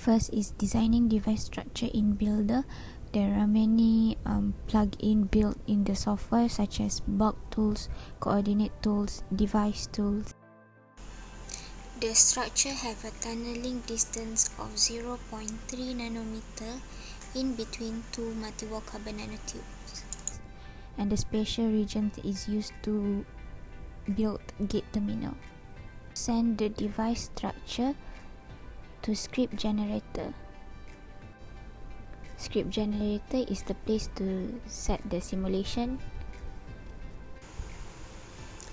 First is designing device structure in Builder. There are many plug-in built in the software such as bulk tools, coordinate tools, device tools. The structure have a tunneling distance of 0.3 nanometer in between two multi-wall carbon nanotubes. And the spatial region is used to build gate terminal. Send the device structure to script generator. Script generator is the place to set the simulation.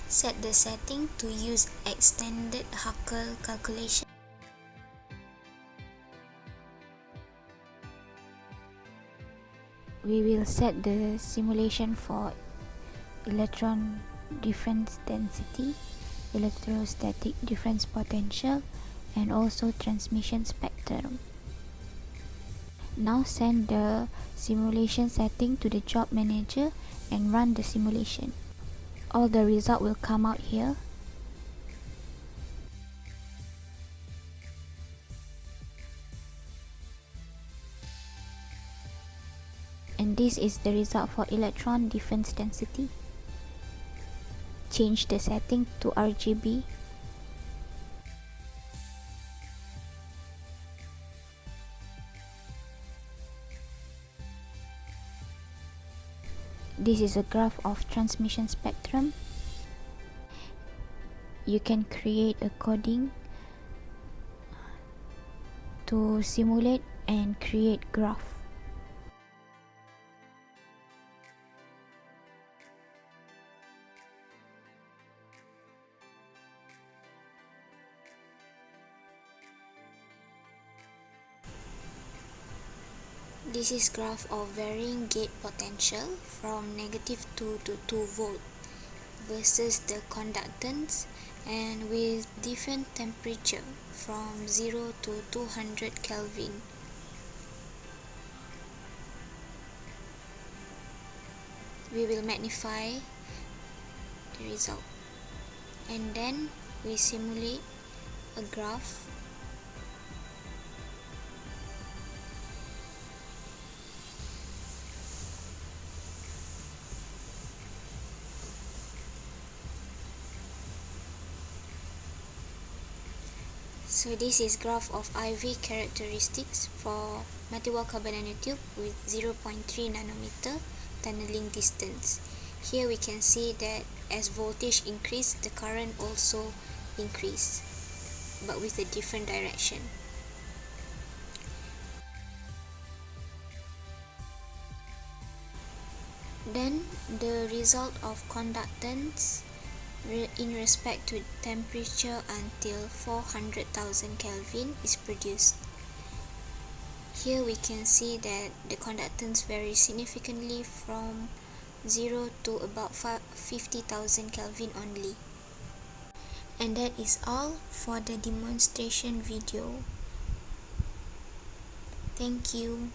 Set the setting to use extended Huckel calculation. We will set the simulation for electron difference density, electrostatic difference potential, and also transmission spectrum. Now send the simulation setting to the job manager and run the simulation. All the result will come out here. And this is the result for electron difference density. Change the setting to RGB. This is a graph of transmission spectrum. You can create a coding to simulate and create graph. This is graph of varying gate potential from -2 to 2 volt versus the conductance and with different temperature from 0 to 200 Kelvin. We will magnify the result and then we simulate a graph. So this is graph of IV characteristics for multi-wall carbon nanotube with 0.3 nanometer tunneling distance. Here we can see that as voltage increase, the current also increase, but with a different direction. Then the result of conductance in respect to temperature until 400,000 Kelvin is produced. Here we can see that the conductance varies significantly from 0 to about 50,000 Kelvin only. And that is all for the demonstration video. Thank you.